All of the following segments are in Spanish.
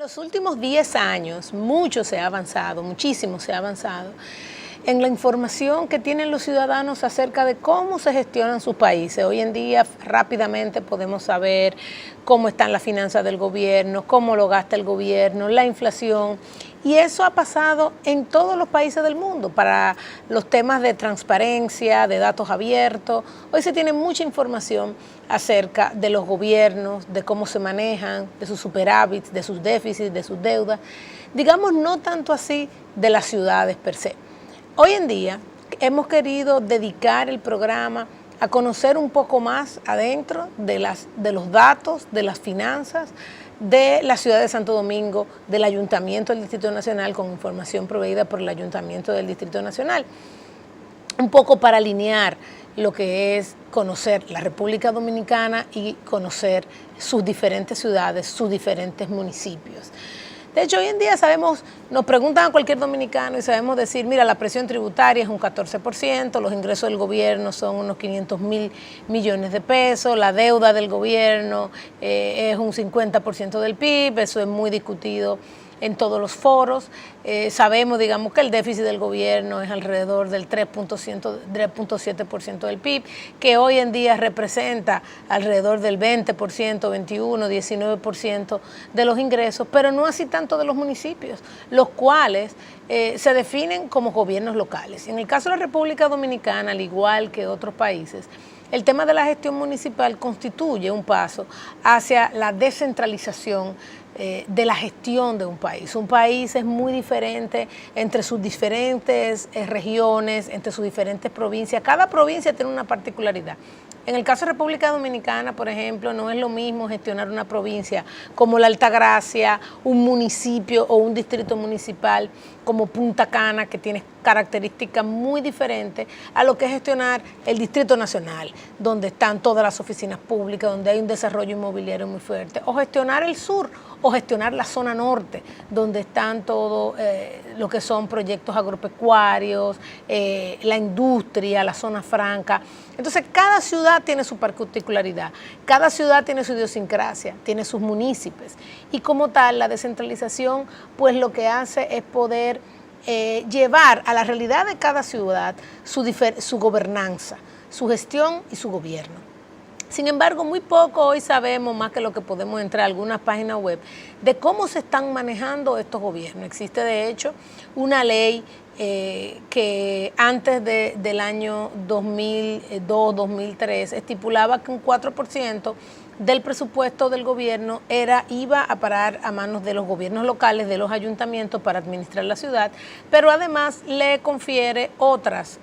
los últimos 10 años, mucho se ha avanzado, muchísimo se ha avanzado en la información que tienen los ciudadanos acerca de cómo se gestionan sus países. Hoy en día rápidamente podemos saber cómo están las finanzas del gobierno, cómo lo gasta el gobierno, la inflación. Y eso ha pasado en todos los países del mundo para los temas de transparencia, de datos abiertos. Hoy se tiene mucha información acerca de los gobiernos, de cómo se manejan, de sus superávits, de sus déficits, de sus deudas. Digamos, no tanto así de las ciudades per se. Hoy en día hemos querido dedicar el programa a conocer un poco más adentro de los datos, de las finanzas, de la ciudad de Santo Domingo, del Ayuntamiento del Distrito Nacional, con información proveída por el Ayuntamiento del Distrito Nacional, un poco para alinear lo que es conocer la República Dominicana y conocer sus diferentes ciudades, sus diferentes municipios. De hecho, hoy en día sabemos, nos preguntan a cualquier dominicano y sabemos decir, mira, la presión tributaria es un 14%, los ingresos del gobierno son unos 500.000 millones de pesos, la deuda del gobierno es un 50% del PIB, eso es muy discutido en todos los foros. Sabemos, digamos, que el déficit del gobierno es alrededor del 3.7% del PIB, que hoy en día representa alrededor del 20%, 21, 19% de los ingresos, pero no así tanto de los municipios, los cuales se definen como gobiernos locales. En el caso de la República Dominicana, al igual que otros países, el tema de la gestión municipal constituye un paso hacia la descentralización de la gestión de un país. Un país es muy diferente entre sus diferentes regiones, entre sus diferentes provincias. Cada provincia tiene una particularidad. En el caso de República Dominicana, por ejemplo, no es lo mismo gestionar una provincia como la Altagracia, un municipio o un distrito municipal como Punta Cana, que tiene características muy diferentes a lo que es gestionar el Distrito Nacional, donde están todas las oficinas públicas, donde hay un desarrollo inmobiliario muy fuerte, o gestionar el sur, o gestionar la zona norte, donde están todo lo que son proyectos agropecuarios, la industria, la zona franca. Entonces, cada ciudad tiene su particularidad, cada ciudad tiene su idiosincrasia, tiene sus municipios, y como tal, la descentralización, pues lo que hace es poder llevar a la realidad de cada ciudad su gobernanza, su gestión y su gobierno. Sin embargo, muy poco hoy sabemos, más que lo que podemos entrar a algunas páginas web, de cómo se están manejando estos gobiernos. Existe, de hecho, una ley que antes del año 2002-2003 estipulaba que un 4% del presupuesto del gobierno iba a parar a manos de los gobiernos locales, de los ayuntamientos para administrar la ciudad, pero además le confiere otras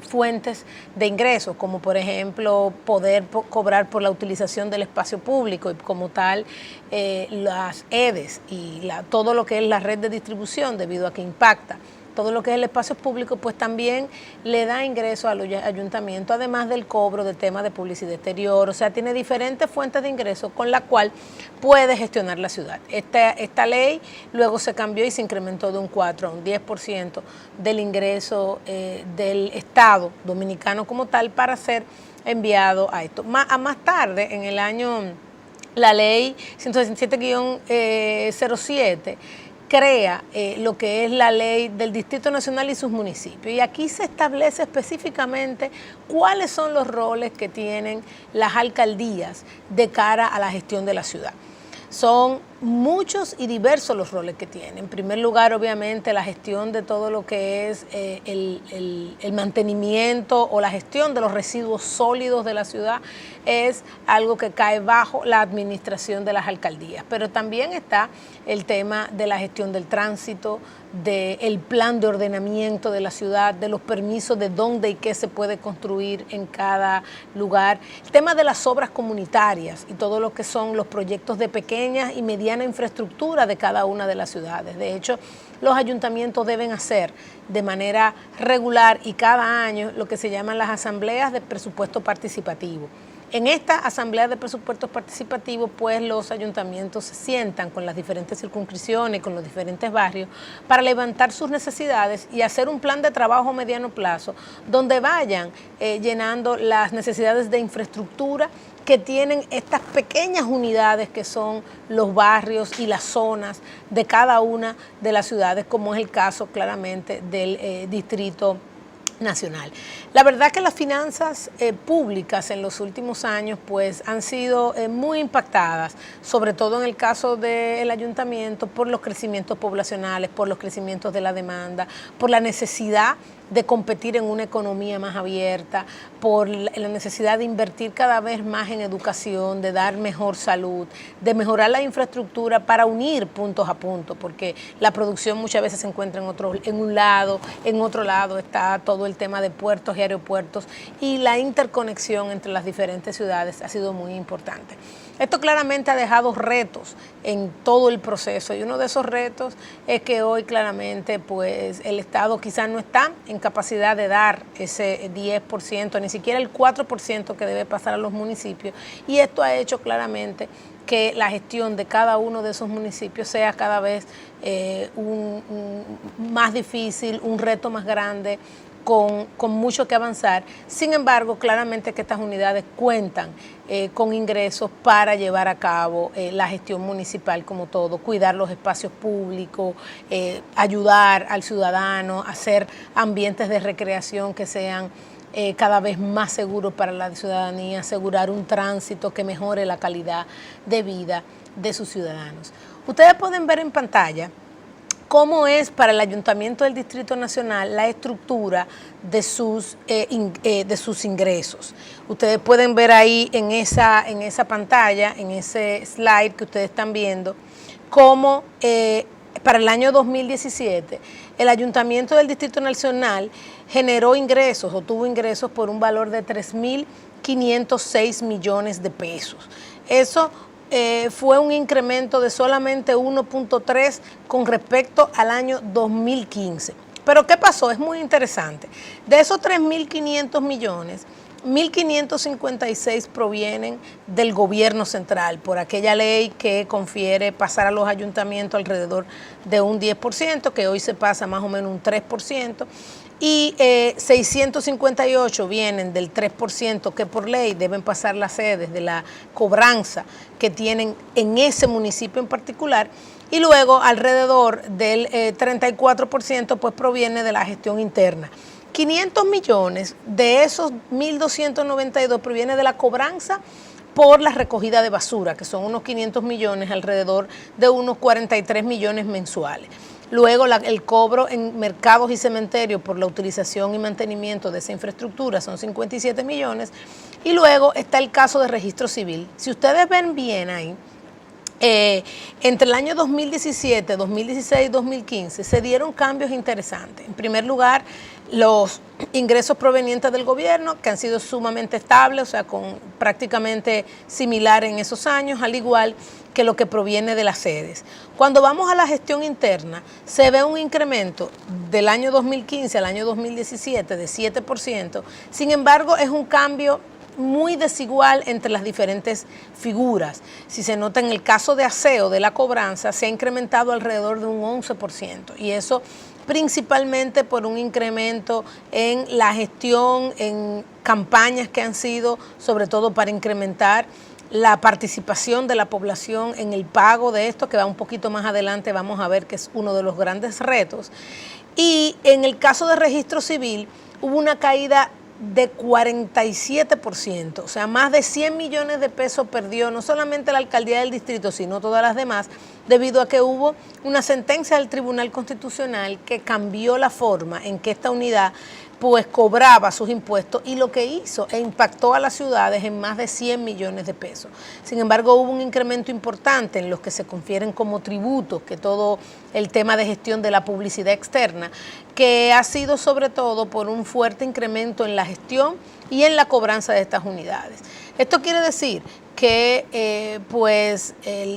fuentes de ingresos, como por ejemplo poder cobrar por la utilización del espacio público y como tal las EDES y todo lo que es la red de distribución, debido a que impacta todo lo que es el espacio público, pues también le da ingreso a los ayuntamientos, además del cobro de temas de publicidad exterior. O sea, tiene diferentes fuentes de ingresos con la cual puede gestionar la ciudad. Esta ley luego se cambió y se incrementó de un 4 a un 10% del ingreso del Estado dominicano como tal para ser enviado a esto. Más tarde, en el año, la ley 167-07, crea lo que es la ley del Distrito Nacional y sus municipios. Y aquí se establece específicamente cuáles son los roles que tienen las alcaldías de cara a la gestión de la ciudad. Son muchos y diversos los roles que tienen. En primer lugar, obviamente, la gestión de todo lo que es el mantenimiento o la gestión de los residuos sólidos de la ciudad es algo que cae bajo la administración de las alcaldías. Pero también está el tema de la gestión del tránsito, del plan de ordenamiento de la ciudad, de los permisos de dónde y qué se puede construir en cada lugar, el tema de las obras comunitarias y todo lo que son los proyectos de pequeñas y mediana infraestructura de cada una de las ciudades. De hecho, los ayuntamientos deben hacer de manera regular y cada año lo que se llaman las asambleas de presupuesto participativo. En esta asamblea de presupuestos participativos, pues los ayuntamientos se sientan con las diferentes circunscripciones, con los diferentes barrios, para levantar sus necesidades y hacer un plan de trabajo a mediano plazo, donde vayan llenando las necesidades de infraestructura que tienen estas pequeñas unidades que son los barrios y las zonas de cada una de las ciudades, como es el caso claramente del Distrito Nacional. La verdad que las finanzas públicas en los últimos años pues han sido muy impactadas, sobre todo en el caso del ayuntamiento, por los crecimientos poblacionales, por los crecimientos de la demanda, por la necesidad de competir en una economía más abierta, por la necesidad de invertir cada vez más en educación, de dar mejor salud, de mejorar la infraestructura para unir puntos a puntos, porque la producción muchas veces se encuentra en un lado, en otro lado está todo el tema de puertos y aeropuertos, y la interconexión entre las diferentes ciudades ha sido muy importante. Esto claramente ha dejado retos en todo el proceso, y uno de esos retos es que hoy claramente pues el Estado quizás no está en capacidad de dar ese 10%, ni siquiera el 4% que debe pasar a los municipios, y esto ha hecho claramente que la gestión de cada uno de esos municipios sea cada vez más difícil, un reto más grande, con mucho que avanzar. Sin embargo, claramente que estas unidades cuentan con ingresos para llevar a cabo la gestión municipal como todo, cuidar los espacios públicos, ayudar al ciudadano, hacer ambientes de recreación que sean cada vez más seguros para la ciudadanía, asegurar un tránsito que mejore la calidad de vida de sus ciudadanos. Ustedes pueden ver en pantalla cómo es para el Ayuntamiento del Distrito Nacional la estructura de sus ingresos. Ustedes pueden ver ahí en esa pantalla, en ese slide que ustedes están viendo, cómo para el año 2017 el Ayuntamiento del Distrito Nacional generó ingresos o tuvo ingresos por un valor de 3.506 millones de pesos. Eso fue un incremento de solamente 1.3 con respecto al año 2015. Pero ¿qué pasó? Es muy interesante. De esos 3.500 millones, 1.556 provienen del gobierno central por aquella ley que confiere pasar a los ayuntamientos alrededor de un 10%, que hoy se pasa más o menos un 3%. Y 658 vienen del 3% que por ley deben pasar las sedes de la cobranza que tienen en ese municipio en particular, y luego alrededor del 34% pues proviene de la gestión interna. 500 millones de esos 1.292 proviene de la cobranza por la recogida de basura, que son unos 500 millones, alrededor de unos 43 millones mensuales. Luego el cobro en mercados y cementerios por la utilización y mantenimiento de esa infraestructura son 57 millones. Y luego está el caso de registro civil. Si ustedes ven bien ahí, entre el año 2017, 2016 y 2015 se dieron cambios interesantes. En primer lugar, los ingresos provenientes del gobierno, que han sido sumamente estables, o sea, prácticamente similar en esos años, al igual que lo que proviene de las sedes. Cuando vamos a la gestión interna, se ve un incremento del año 2015 al año 2017 de 7%, sin embargo, es un cambio muy desigual entre las diferentes figuras. Si se nota en el caso de aseo de la cobranza, se ha incrementado alrededor de un 11%, y eso principalmente por un incremento en la gestión, en campañas que han sido sobre todo para incrementar la participación de la población en el pago de esto, que va un poquito más adelante, vamos a ver que es uno de los grandes retos. Y en el caso de registro civil hubo una caída de 47%, o sea, más de 100 millones de pesos perdió no solamente la alcaldía del distrito, sino todas las demás, debido a que hubo una sentencia del Tribunal Constitucional que cambió la forma en que esta unidad pues cobraba sus impuestos, y lo que hizo impactó a las ciudades en más de 100 millones de pesos. Sin embargo, hubo un incremento importante en los que se confieren como tributos, que todo el tema de gestión de la publicidad externa, que ha sido sobre todo por un fuerte incremento en la gestión y en la cobranza de estas unidades. Esto quiere decir que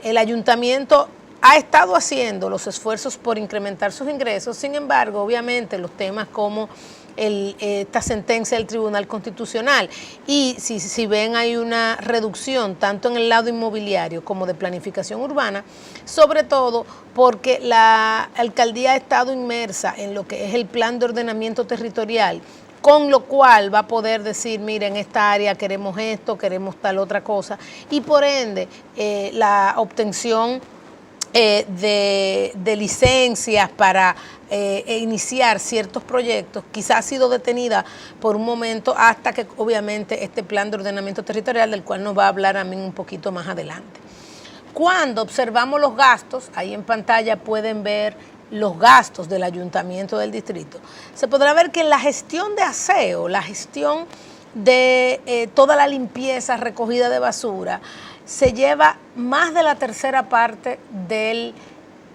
el ayuntamiento ha estado haciendo los esfuerzos por incrementar sus ingresos. Sin embargo, obviamente los temas como esta sentencia del Tribunal Constitucional, y si ven hay una reducción tanto en el lado inmobiliario como de planificación urbana, sobre todo porque la alcaldía ha estado inmersa en lo que es el plan de ordenamiento territorial con lo cual va a poder decir, mira, en esta área queremos esto, queremos tal otra cosa, y por ende la obtención de licencias para iniciar ciertos proyectos quizás ha sido detenida por un momento hasta que obviamente este plan de ordenamiento territorial, del cual nos va a hablar a mí un poquito más adelante. Cuando observamos los gastos, ahí en pantalla pueden ver los gastos del ayuntamiento del distrito, se podrá ver que en la gestión de aseo, la gestión de toda la limpieza, recogida de basura, se lleva más de la tercera parte del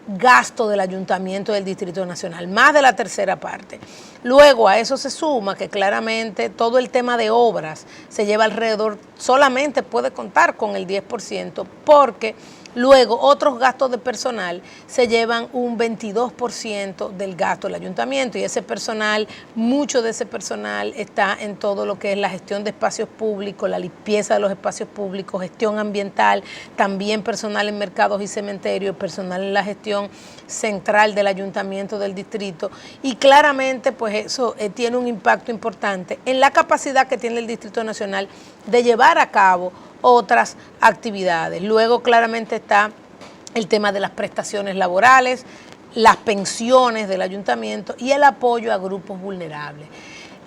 gasto del ayuntamiento del Distrito Nacional, más de la tercera parte. Luego a eso se suma que claramente todo el tema de obras se lleva alrededor, solamente puede contar con el 10%, porque luego otros gastos de personal se llevan un 22% del gasto del ayuntamiento, y ese personal, mucho de ese personal está en todo lo que es la gestión de espacios públicos, la limpieza de los espacios públicos, gestión ambiental, también personal en mercados y cementerios, personal en la gestión central del ayuntamiento del distrito, y claramente pues eso tiene un impacto importante en la capacidad que tiene el Distrito Nacional de llevar a cabo otras actividades. Luego claramente está el tema de las prestaciones laborales, las pensiones del ayuntamiento y el apoyo a grupos vulnerables.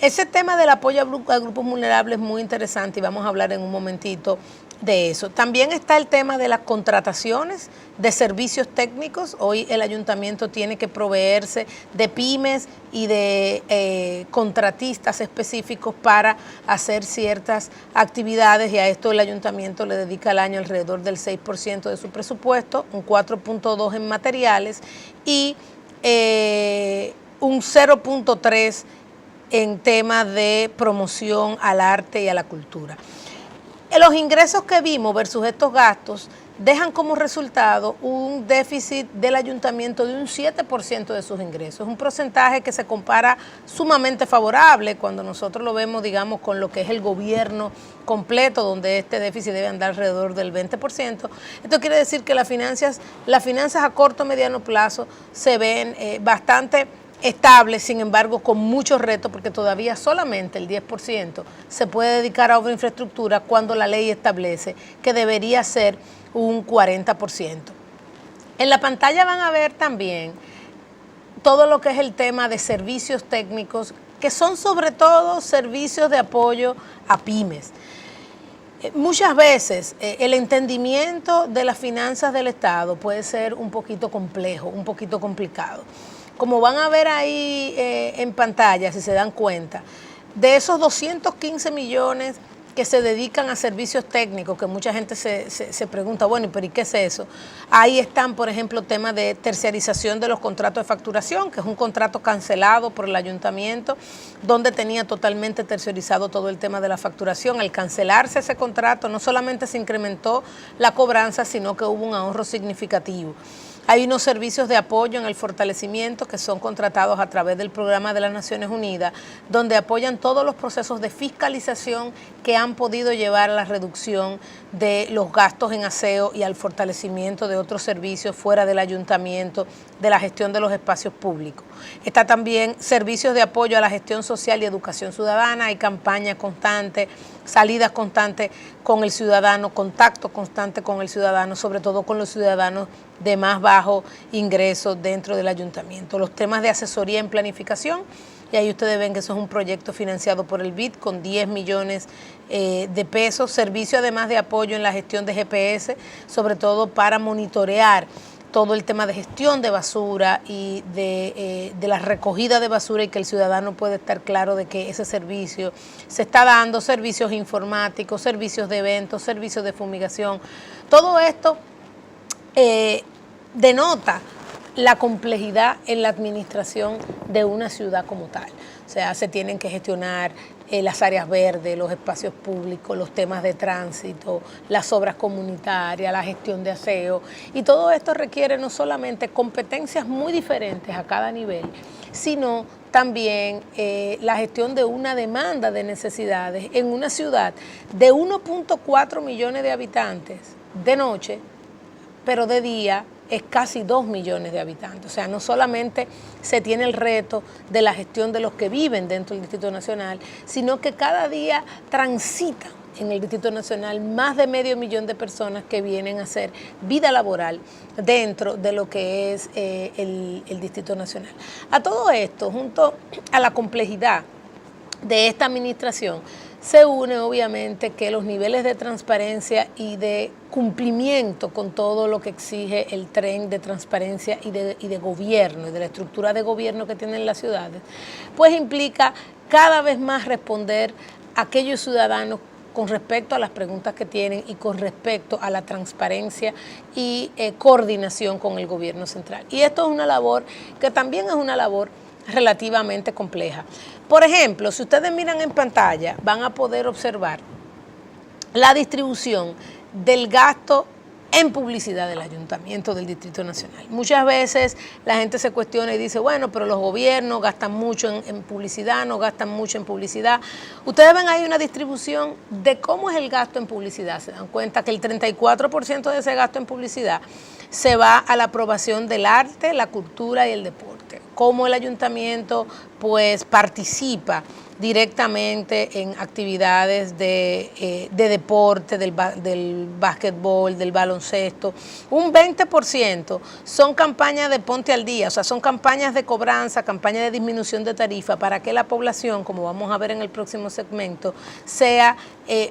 Ese tema del apoyo a grupos vulnerables es muy interesante y vamos a hablar en un momentito de eso. También está el tema de las contrataciones de servicios técnicos. Hoy el ayuntamiento tiene que proveerse de pymes y de contratistas específicos para hacer ciertas actividades, y a esto el ayuntamiento le dedica al año alrededor del 6% de su presupuesto, un 4.2% en materiales y un 0.3% en temas de promoción al arte y a la cultura. Los ingresos que vimos versus estos gastos dejan como resultado un déficit del ayuntamiento de un 7% de sus ingresos. Es un porcentaje que se compara sumamente favorable cuando nosotros lo vemos, digamos, con lo que es el gobierno completo, donde este déficit debe andar alrededor del 20%. Esto quiere decir que las finanzas a corto o mediano plazo se ven bastante estable, sin embargo con muchos retos, porque todavía solamente el 10% se puede dedicar a obra de infraestructura cuando la ley establece que debería ser un 40%. En la pantalla van a ver también todo lo que es el tema de servicios técnicos, que son sobre todo servicios de apoyo a pymes. Muchas veces el entendimiento de las finanzas del Estado puede ser un poquito complejo, un poquito complicado. Como van a ver ahí en pantalla, si se dan cuenta, de esos 215 millones que se dedican a servicios técnicos, que mucha gente se pregunta, bueno, ¿pero y qué es eso? Ahí están, por ejemplo, temas de terciarización de los contratos de facturación, que es un contrato cancelado por el ayuntamiento, donde tenía totalmente terciarizado todo el tema de la facturación. Al cancelarse ese contrato, no solamente se incrementó la cobranza, sino que hubo un ahorro significativo. Hay unos servicios de apoyo en el fortalecimiento que son contratados a través del Programa de las Naciones Unidas, donde apoyan todos los procesos de fiscalización que han podido llevar a la reducción de los gastos en aseo y al fortalecimiento de otros servicios fuera del ayuntamiento, de la gestión de los espacios públicos. Está también servicios de apoyo a la gestión social y educación ciudadana. Hay campañas constantes, salidas constantes con el ciudadano, contacto constante con el ciudadano, sobre todo con los ciudadanos de más bajo ingreso dentro del ayuntamiento. Los temas de asesoría en planificación, y ahí ustedes ven que eso es un proyecto financiado por el BID con 10 millones de pesos. Servicio además de apoyo en la gestión de GPS, sobre todo para monitorear todo el tema de gestión de basura y de la recogida de basura, y que el ciudadano puede estar claro de que ese servicio se está dando, servicios informáticos, servicios de eventos, servicios de fumigación. Todo esto denota la complejidad en la administración de una ciudad como tal. O sea, se tienen que gestionar las áreas verdes, los espacios públicos, los temas de tránsito, las obras comunitarias, la gestión de aseo, y todo esto requiere no solamente competencias muy diferentes a cada nivel, sino también la gestión de una demanda de necesidades en una ciudad de 1.4 millones de habitantes de noche, pero de día es casi 2 millones de habitantes. O sea, no solamente se tiene el reto de la gestión de los que viven dentro del Distrito Nacional, sino que cada día transitan en el Distrito Nacional más de 500.000 de personas que vienen a hacer vida laboral dentro de lo que es el Distrito Nacional. A todo esto, junto a la complejidad de esta administración, se une obviamente que los niveles de transparencia y de cumplimiento con todo lo que exige el tren de transparencia y de gobierno y de la estructura de gobierno que tienen las ciudades, pues implica cada vez más responder a aquellos ciudadanos con respecto a las preguntas que tienen y con respecto a la transparencia y coordinación con el gobierno central. Y esto es una labor que también es una labor relativamente compleja. Por ejemplo, si ustedes miran en pantalla, van a poder observar la distribución del gasto en publicidad del Ayuntamiento del Distrito Nacional. Muchas veces la gente se cuestiona y dice, bueno, pero los gobiernos gastan mucho en publicidad, no gastan mucho en publicidad. Ustedes ven ahí una distribución de cómo es el gasto en publicidad. Se dan cuenta que el 34% de ese gasto en publicidad se va a la aprobación del arte, la cultura y el deporte. Cómo el ayuntamiento pues participa directamente en actividades de deporte, del básquetbol, del baloncesto. Un 20% son campañas de ponte al día, o sea, son campañas de cobranza, campañas de disminución de tarifa para que la población, como vamos a ver en el próximo segmento, sea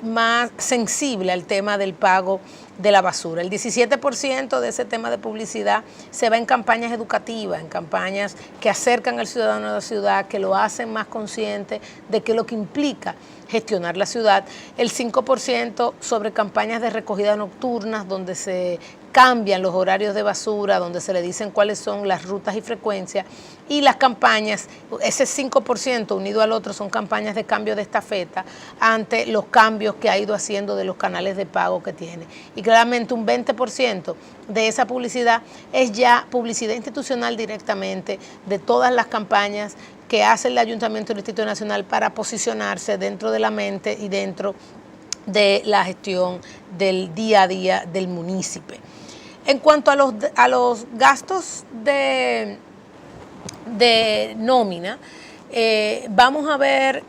más sensible al tema del pago de la basura. El 17% de ese tema de publicidad se va en campañas educativas, en campañas que acercan al ciudadano a la ciudad, que lo hacen más consciente de qué es lo que implica gestionar la ciudad. El 5% sobre campañas de recogida nocturnas, donde se cambian los horarios de basura, donde se le dicen cuáles son las rutas y frecuencias, y las campañas, ese 5% unido al otro son campañas de cambio de estafeta ante los cambios que ha ido haciendo de los canales de pago que tiene. Y claramente un 20% de esa publicidad es ya publicidad institucional directamente de todas las campañas que hace el Ayuntamiento del Distrito Nacional para posicionarse dentro de la mente y dentro de la gestión del día a día del municipio. En cuanto a los gastos de nómina, vamos a ver,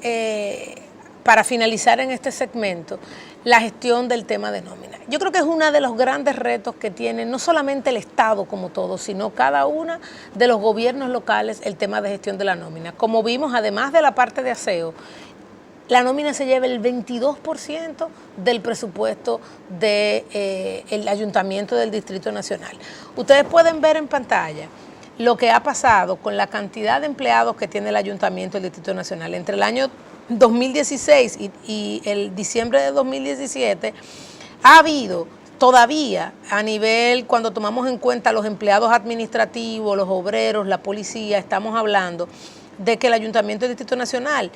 para finalizar en este segmento, la gestión del tema de nómina. Yo creo que es uno de los grandes retos que tiene no solamente el Estado como todo, sino cada uno de los gobiernos locales, el tema de gestión de la nómina. Como vimos, además de la parte de aseo, la nómina se lleva el 22% del presupuesto del Ayuntamiento del Distrito Nacional. Ustedes pueden ver en pantalla lo que ha pasado con la cantidad de empleados que tiene el Ayuntamiento del Distrito Nacional. Entre el año 2016 y el diciembre de 2017 ha habido todavía a nivel, cuando tomamos en cuenta los empleados administrativos, los obreros, la policía, estamos hablando de que el Ayuntamiento del Distrito Nacional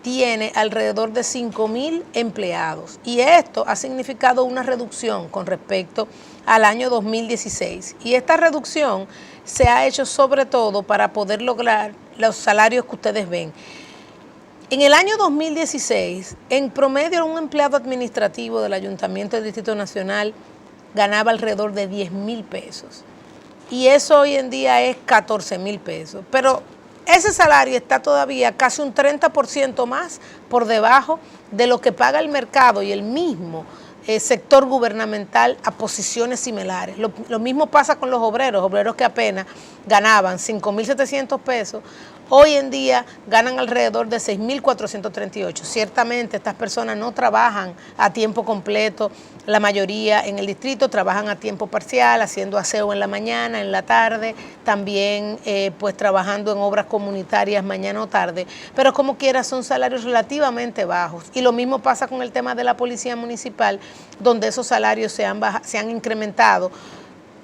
tiene alrededor de 5.000 empleados, y esto ha significado una reducción con respecto al año 2016, y esta reducción se ha hecho sobre todo para poder lograr los salarios que ustedes ven. En el año 2016, en promedio, un empleado administrativo del Ayuntamiento del Distrito Nacional ganaba alrededor de 10.000 pesos, y eso hoy en día es 14.000 pesos, pero ese salario está todavía casi un 30% más por debajo de lo que paga el mercado y el mismo sector gubernamental a posiciones similares. Lo mismo pasa con los obreros que apenas ganaban 5.700 pesos, hoy en día ganan alrededor de 6.438. Ciertamente estas personas no trabajan a tiempo completo, la mayoría en el distrito trabajan a tiempo parcial, haciendo aseo en la mañana, en la tarde, también pues trabajando en obras comunitarias mañana o tarde, pero como quiera son salarios relativamente bajos. Y lo mismo pasa con el tema de la policía municipal, donde esos salarios se han incrementado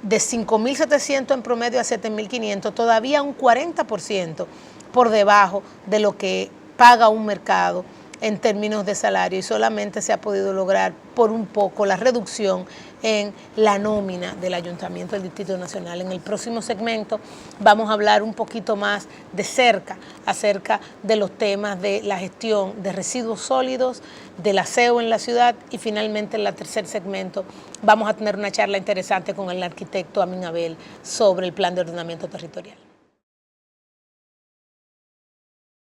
de 5.700 en promedio a 7.500, todavía un 40% por debajo de lo que paga un mercado en términos de salario y solamente se ha podido lograr por un poco la reducción en la nómina del Ayuntamiento del Distrito Nacional. En el próximo segmento vamos a hablar un poquito más de cerca acerca de los temas de la gestión de residuos sólidos, del aseo en la ciudad y finalmente en el tercer segmento vamos a tener una charla interesante con el arquitecto Amin Abel sobre el plan de ordenamiento territorial.